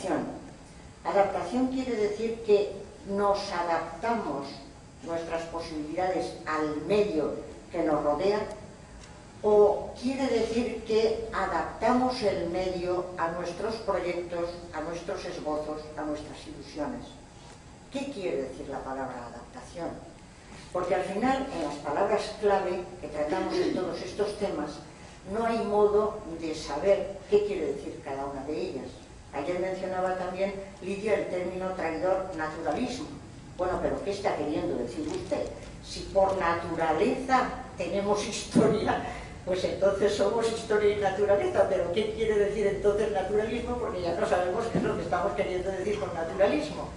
adaptación? Adaptación quiere decir que nos adaptamos nuestras posibilidades al medio que nos rodea, o quiere decir que adaptamos el medio a nuestros proyectos, a nuestros esbozos, a nuestras ilusiones. ¿Qué quiere decir la palabra adaptación? Porque al final, en las palabras clave que tratamos en todos estos temas, no hay modo de saber qué quiere decir cada una de ellas. Ayer mencionaba también Lidia el término traidor naturalismo. Bueno, pero ¿qué está queriendo decir usted? Si por naturaleza tenemos historia, pues entonces somos historia y naturaleza, pero ¿qué quiere decir entonces naturalismo? Porque ya no sabemos qué es lo que estamos queriendo decir con naturalismo.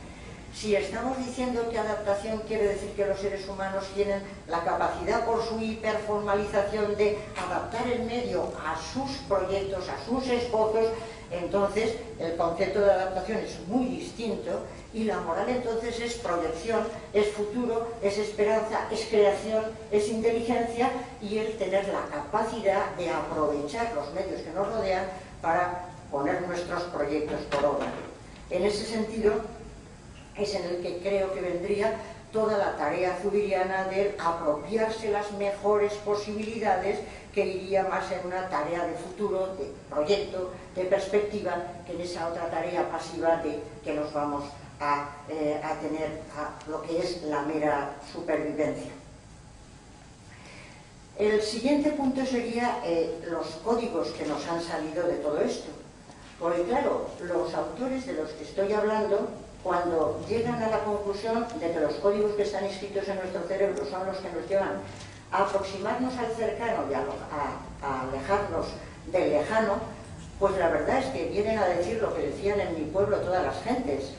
Si estamos diciendo que adaptación quiere decir que los seres humanos tienen la capacidad por su hiperformalización de adaptar el medio a sus proyectos, a sus esbozos, entonces el concepto de adaptación es muy distinto y la moral entonces es proyección, es futuro, es esperanza, es creación, es inteligencia y el tener la capacidad de aprovechar los medios que nos rodean para poner nuestros proyectos por obra. En ese sentido es en el que creo que vendría toda la tarea zubiriana de apropiarse las mejores posibilidades, que iría más en una tarea de futuro, de proyecto, de perspectiva, que en esa otra tarea pasiva de que nos vamos a tener a lo que es la mera supervivencia. El siguiente punto sería los códigos que nos han salido de todo esto. Porque claro, los autores de los que estoy hablando, cuando llegan a la conclusión de que los códigos que están inscritos en nuestro cerebro son los que nos llevan a aproximarnos al cercano y a alejarnos del lejano, pues la verdad es que vienen a decir lo que decían en mi pueblo todas las gentes,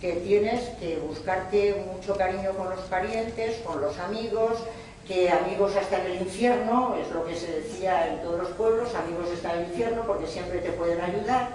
que tienes que buscarte mucho cariño con los parientes, con los amigos, que amigos hasta en el infierno, es lo que se decía en todos los pueblos, amigos hasta en el infierno porque siempre te pueden ayudar.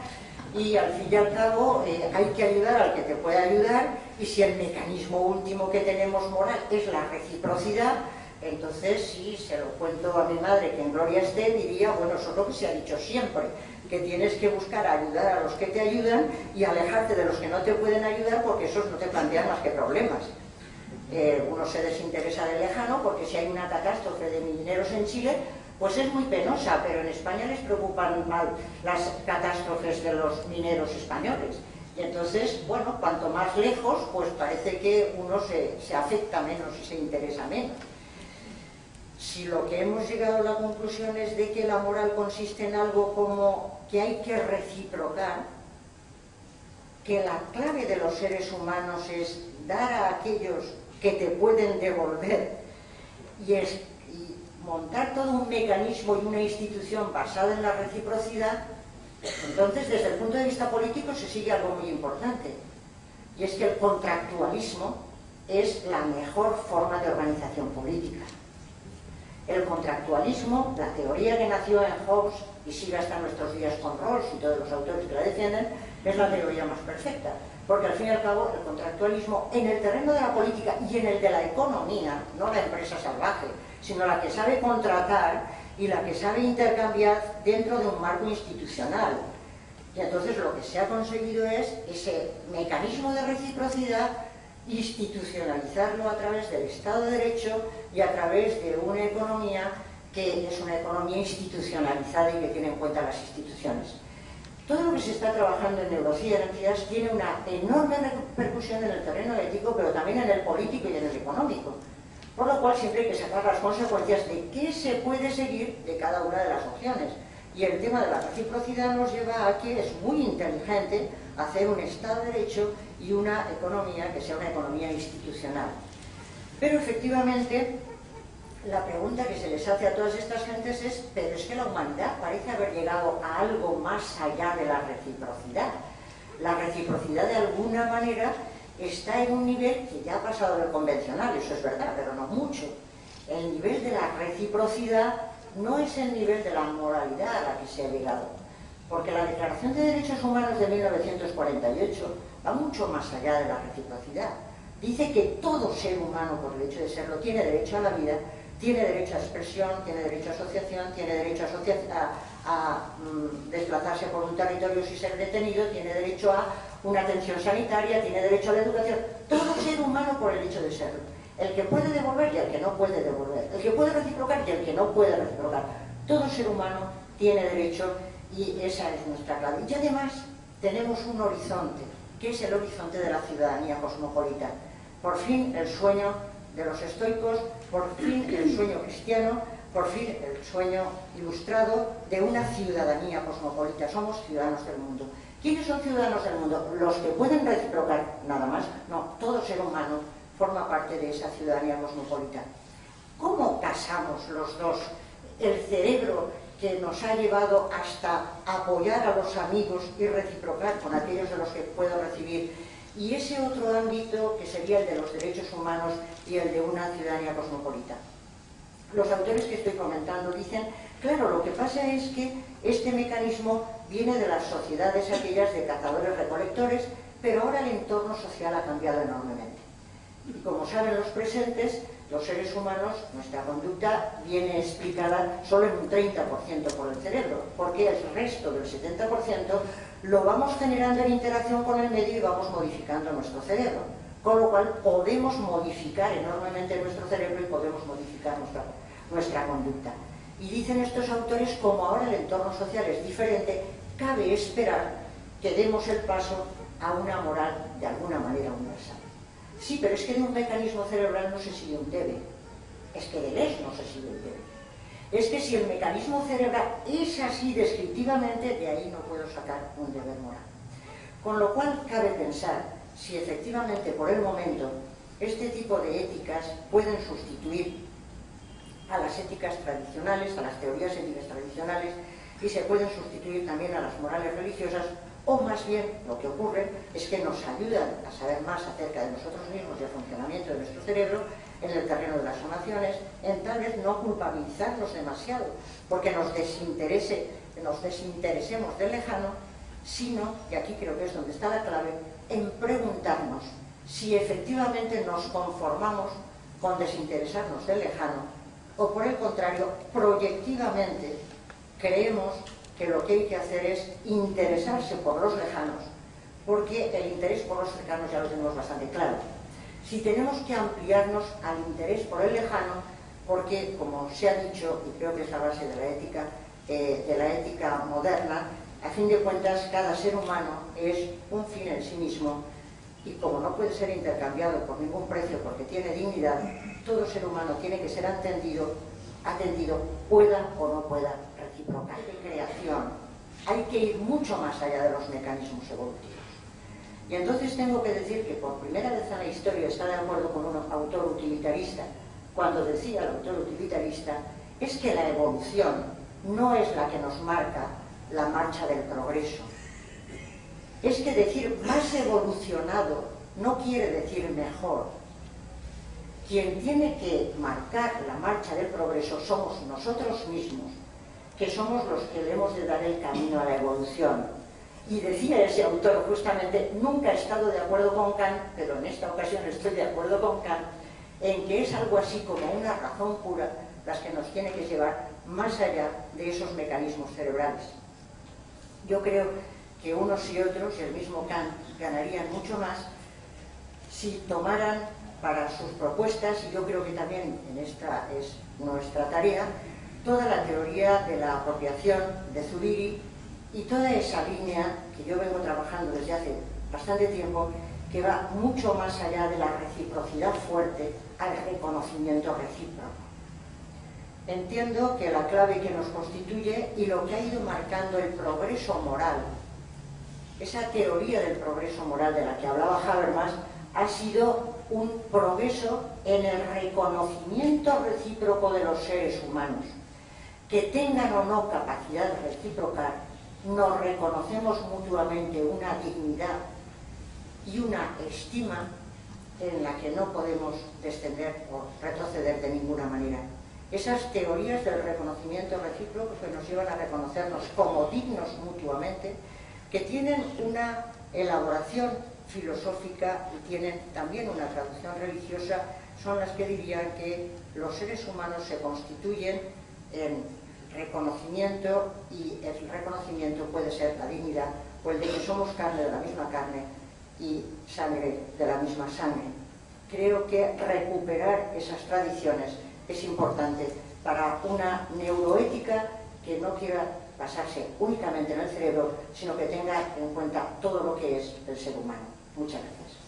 Y al fin y al cabo hay que ayudar al que te puede ayudar, y si el mecanismo último que tenemos moral es la reciprocidad, entonces si se lo cuento a mi madre, que en gloria esté, diría, bueno, eso es lo que se ha dicho siempre, que tienes que buscar ayudar a los que te ayudan y alejarte de los que no te pueden ayudar, porque esos no te plantean más que problemas. Uno se desinteresa del lejano, porque si hay una catástrofe de mineros en Chile, pues es muy penosa, pero en España les preocupan mal las catástrofes de los mineros españoles. Y entonces, bueno, cuanto más lejos, pues parece que uno se afecta menos y se interesa menos. Si lo que hemos llegado a la conclusión es de que la moral consiste en algo como que hay que reciprocar, que la clave de los seres humanos es dar a aquellos que te pueden devolver y montar todo un mecanismo y una institución basada en la reciprocidad, entonces desde el punto de vista político se sigue algo muy importante, y es que el contractualismo es la mejor forma de organización política. El contractualismo, la teoría que nació en Hobbes y sigue hasta nuestros días con Rawls y todos los autores que la defienden, es la teoría más perfecta, porque al fin y al cabo el contractualismo en el terreno de la política y en el de la economía, no la empresa salvaje, sino la que sabe contratar y la que sabe intercambiar dentro de un marco institucional. Y entonces lo que se ha conseguido es ese mecanismo de reciprocidad, institucionalizarlo a través del Estado de Derecho y a través de una economía que es una economía institucionalizada y que tiene en cuenta las instituciones. Todo lo que se está trabajando en neurociencias tiene una enorme repercusión en el terreno ético, pero también en el político y en el económico. Por lo cual siempre hay que sacar las consecuencias de qué se puede seguir de cada una de las opciones. Y el tema de la reciprocidad nos lleva a que es muy inteligente hacer un Estado de Derecho y una economía que sea una economía institucional. Pero efectivamente, la pregunta que se les hace a todas estas gentes es, pero es que la humanidad parece haber llegado a algo más allá de la reciprocidad. La reciprocidad de alguna manera está en un nivel que ya ha pasado del convencional, eso es verdad, pero no mucho. El nivel de la reciprocidad no es el nivel de la moralidad a la que se ha llegado, porque la Declaración de Derechos Humanos de 1948 va mucho más allá de la reciprocidad. Dice que todo ser humano, por el hecho de serlo, tiene derecho a la vida, tiene derecho a expresión, tiene derecho a asociación, tiene derecho desplazarse por un territorio sin ser detenido, tiene derecho a una atención sanitaria, tiene derecho a la educación. Todo ser humano por el hecho de serlo. El que puede devolver y el que no puede devolver. El que puede reciprocar y el que no puede reciprocar. Todo ser humano tiene derecho y esa es nuestra clave. Y además tenemos un horizonte, que es el horizonte de la ciudadanía cosmopolita. Por fin el sueño de los estoicos, por fin el sueño cristiano, por fin el sueño ilustrado de una ciudadanía cosmopolita. Somos ciudadanos del mundo. ¿Quiénes son ciudadanos del mundo? Los que pueden reciprocar, nada más. No, todo ser humano forma parte de esa ciudadanía cosmopolita. ¿Cómo casamos los dos? El cerebro que nos ha llevado hasta apoyar a los amigos y reciprocar con aquellos de los que puedo recibir, y ese otro ámbito que sería el de los derechos humanos y el de una ciudadanía cosmopolita. Los autores que estoy comentando dicen, claro, lo que pasa es que este mecanismo viene de las sociedades aquellas de cazadores-recolectores, pero ahora el entorno social ha cambiado enormemente. Y como saben los presentes, los seres humanos, nuestra conducta viene explicada solo en un 30% por el cerebro, porque el resto del 70% lo vamos generando en interacción con el medio y vamos modificando nuestro cerebro. Con lo cual podemos modificar enormemente nuestro cerebro y podemos modificar nuestra conducta. Y dicen estos autores, como ahora el entorno social es diferente, cabe esperar que demos el paso a una moral de alguna manera universal. Sí, pero es que de un mecanismo cerebral no se sigue un debe. Es que de ley no se sigue un debe. Es que si el mecanismo cerebral es así descriptivamente, de ahí no puedo sacar un deber moral. Con lo cual cabe pensar si efectivamente por el momento este tipo de éticas pueden sustituir a las éticas tradicionales, a las teorías éticas tradicionales, y se pueden sustituir también a las morales religiosas, o más bien lo que ocurre es que nos ayudan a saber más acerca de nosotros mismos y el funcionamiento de nuestro cerebro en el terreno de las emociones, en tal vez no culpabilizarnos demasiado, porque nos desinteresemos del lejano, sino, y aquí creo que es donde está la clave, en preguntarnos si efectivamente nos conformamos con desinteresarnos del lejano, o por el contrario, proyectivamente creemos que lo que hay que hacer es interesarse por los lejanos, porque el interés por los cercanos ya lo tenemos bastante claro. Si tenemos que ampliarnos al interés por el lejano, porque, como se ha dicho, y creo que es la base de la ética moderna, a fin de cuentas, cada ser humano es un fin en sí mismo, y como no puede ser intercambiado por ningún precio porque tiene dignidad, todo ser humano tiene que ser atendido, pueda o no pueda reciprocar. De creación, hay que ir mucho más allá de los mecanismos evolutivos. Y entonces tengo que decir que por primera vez en la historia está de acuerdo con un autor utilitarista, cuando decía el autor utilitarista, es que la evolución no es la que nos marca la marcha del progreso. Es que decir más evolucionado no quiere decir mejor. Quien tiene que marcar la marcha del progreso somos nosotros mismos, que somos los que debemos de dar el camino a la evolución. Y decía ese autor justamente, nunca he estado de acuerdo con Kant, pero en esta ocasión estoy de acuerdo con Kant, en que es algo así como una razón pura las que nos tiene que llevar más allá de esos mecanismos cerebrales. Yo creo que unos y otros, y el mismo Kant, ganarían mucho más si tomaran para sus propuestas, y yo creo que también en esta es nuestra tarea, toda la teoría de la apropiación de Zubiri y toda esa línea que yo vengo trabajando desde hace bastante tiempo, que va mucho más allá de la reciprocidad fuerte al reconocimiento recíproco. Entiendo que la clave que nos constituye y lo que ha ido marcando el progreso moral, esa teoría del progreso moral de la que hablaba Habermas, ha sido un progreso en el reconocimiento recíproco de los seres humanos. Que tengan o no capacidad de reciprocar, nos reconocemos mutuamente una dignidad y una estima en la que no podemos descender o retroceder de ninguna manera. Esas teorías del reconocimiento recíproco que nos llevan a reconocernos como dignos mutuamente, que tienen una elaboración filosófica y tienen también una traducción religiosa, son las que dirían que los seres humanos se constituyen en reconocimiento, y el reconocimiento puede ser la dignidad o el de que somos carne de la misma carne y sangre de la misma sangre. Creo que recuperar esas tradiciones es importante para una neuroética que no quiera basarse únicamente en el cerebro, sino que tenga en cuenta todo lo que es el ser humano. Muchas gracias.